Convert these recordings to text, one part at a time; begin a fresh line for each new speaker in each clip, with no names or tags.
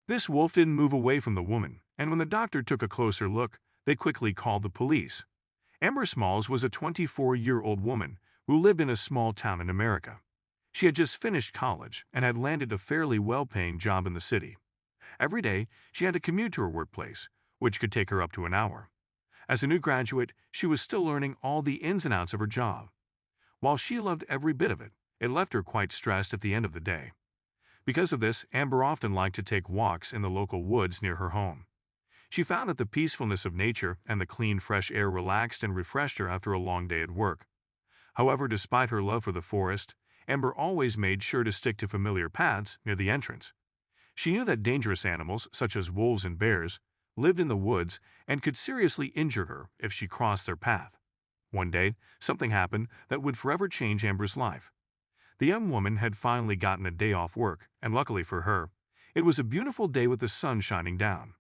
This wolf didn't move away from the woman, and when the doctor took a closer look, they quickly called the police. Amber Smalls was a 24-year-old woman who lived in a small town in America. She had just finished college and had landed a fairly well-paying job in the city. Every day, she had to commute to her workplace, which could take her up to an hour. As a new graduate, she was still learning all the ins and outs of her job. While she loved every bit of it, it left her quite stressed at the end of the day. Because of this, Amber often liked to take walks in the local woods near her home. She found that the peacefulness of nature and the clean, fresh air relaxed and refreshed her after a long day at work. However, despite her love for the forest, Amber always made sure to stick to familiar paths near the entrance. She knew that dangerous animals, such as wolves and bears, lived in the woods and could seriously injure her if she crossed their path. One day, something happened that would forever change Amber's life. The young woman had finally gotten a day off work, and luckily for her, it was a beautiful day with the sun shining down.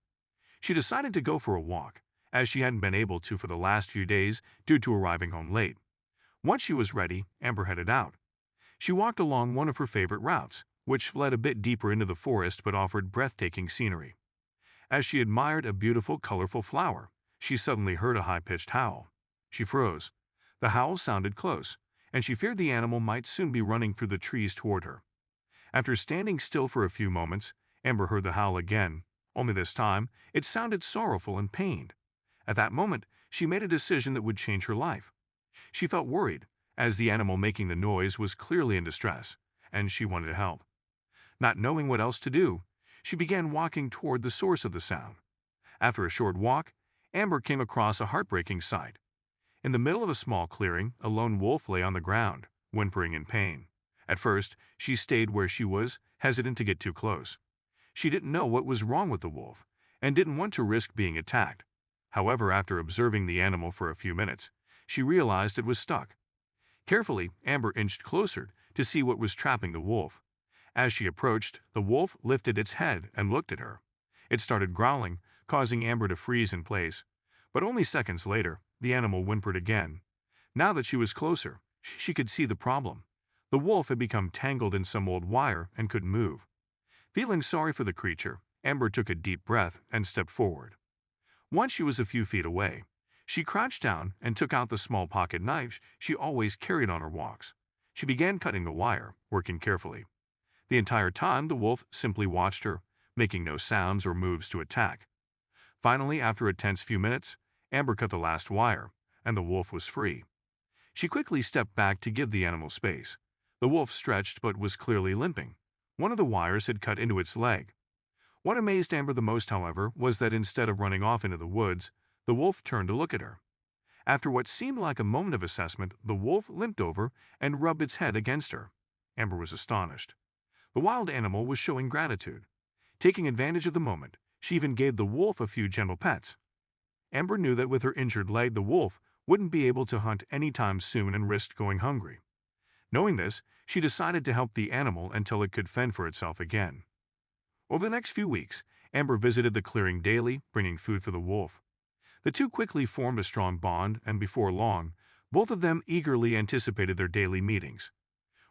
She decided to go for a walk, as she hadn't been able to for the last few days due to arriving home late. Once she was ready, Amber headed out. She walked along one of her favorite routes, which led a bit deeper into the forest but offered breathtaking scenery. As she admired a beautiful, colorful flower, she suddenly heard a high-pitched howl. She froze. The howl sounded close, and she feared the animal might soon be running through the trees toward her. After standing still for a few moments, Amber heard the howl again, only this time it sounded sorrowful and pained. At that moment, she made a decision that would change her life. She felt worried, as the animal making the noise was clearly in distress, and she wanted to help. Not knowing what else to do, she began walking toward the source of the sound. After a short walk, Amber came across a heartbreaking sight. In the middle of a small clearing, a lone wolf lay on the ground, whimpering in pain. At first, she stayed where she was, hesitant to get too close. She didn't know what was wrong with the wolf, and didn't want to risk being attacked. However, after observing the animal for a few minutes, she realized it was stuck. Carefully, Amber inched closer to see what was trapping the wolf. As she approached, the wolf lifted its head and looked at her. It started growling, causing Amber to freeze in place. But only seconds later, the animal whimpered again. Now that she was closer, she could see the problem. The wolf had become tangled in some old wire and couldn't move. Feeling sorry for the creature, Amber took a deep breath and stepped forward. Once she was a few feet away, she crouched down and took out the small pocket knife she always carried on her walks. She began cutting the wire, working carefully. The entire time, the wolf simply watched her, making no sounds or moves to attack. Finally, after a tense few minutes, Amber cut the last wire, and the wolf was free. She quickly stepped back to give the animal space. The wolf stretched but was clearly limping. One of the wires had cut into its leg. What amazed Amber the most, however, was that instead of running off into the woods, the wolf turned to look at her. After what seemed like a moment of assessment, the wolf limped over and rubbed its head against her. Amber was astonished. The wild animal was showing gratitude. Taking advantage of the moment, she even gave the wolf a few gentle pets. Amber knew that with her injured leg, the wolf wouldn't be able to hunt anytime soon and risked going hungry. Knowing this, she decided to help the animal until it could fend for itself again. Over the next few weeks, Amber visited the clearing daily, bringing food for the wolf. The two quickly formed a strong bond, and before long, both of them eagerly anticipated their daily meetings.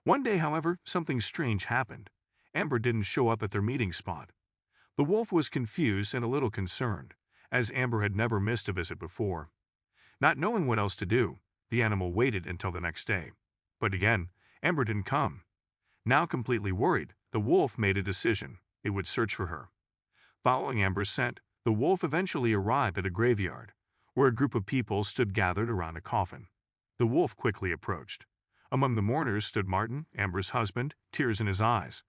One day, however, something strange happened. Amber didn't show up at their meeting spot. The wolf was confused and a little concerned, as Amber had never missed a visit before. Not knowing what else to do, the animal waited until the next day. But again, Amber didn't come. Now completely worried, the wolf made a decision. It would search for her. Following Amber's scent, the wolf eventually arrived at a graveyard, where a group of people stood gathered around a coffin. The wolf quickly approached. Among the mourners stood Martin, Amber's husband, tears in his eyes.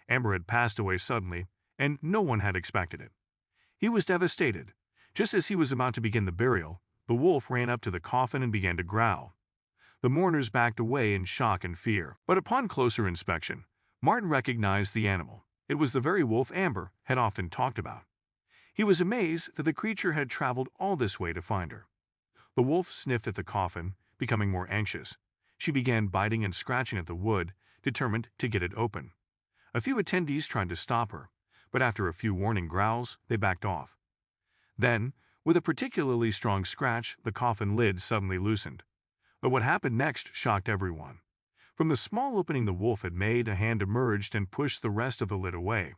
Amber had passed away suddenly, and no one had expected it. He was devastated. Just as he was about to begin the burial, the wolf ran up to the coffin and began to growl. The mourners backed away in shock and fear, but upon closer inspection, Martin recognized the animal. It was the very wolf Amber had often talked about. He was amazed that the creature had traveled all this way to find her. The wolf sniffed at the coffin, becoming more anxious. She began biting and scratching at the wood, determined to get it open. A few attendees tried to stop her, but after a few warning growls, they backed off. Then, with a particularly strong scratch, the coffin lid suddenly loosened. But what happened next shocked everyone. From the small opening the wolf had made, a hand emerged and pushed the rest of the lid away.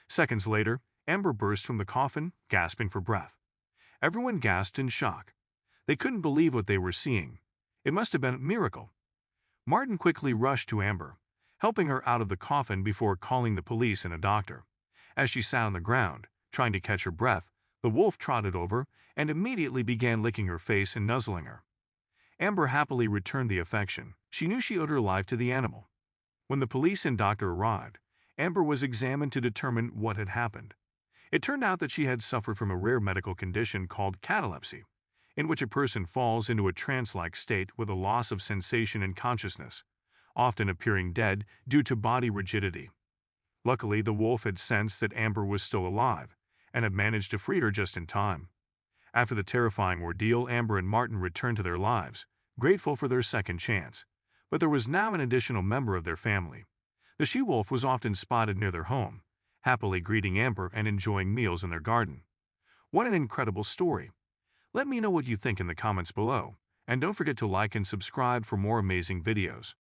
Seconds later, Amber burst from the coffin, gasping for breath. Everyone gasped in shock. They couldn't believe what they were seeing. It must have been a miracle. Martin quickly rushed to Amber, helping her out of the coffin before calling the police and a doctor. As she sat on the ground, trying to catch her breath, the wolf trotted over and immediately began licking her face and nuzzling her. Amber happily returned the affection. She knew she owed her life to the animal. When the police and doctor arrived, Amber was examined to determine what had happened. It turned out that she had suffered from a rare medical condition called catalepsy, in which a person falls into a trance-like state with a loss of sensation and consciousness, often appearing dead due to body rigidity. Luckily, the wolf had sensed that Amber was still alive and had managed to free her just in time. After the terrifying ordeal, Amber and Martin returned to their lives, grateful for their second chance. But there was now an additional member of their family. The she-wolf was often spotted near their home, happily greeting Amber and enjoying meals in their garden. What an incredible story! Let me know what you think in the comments below, and don't forget to like and subscribe for more amazing videos.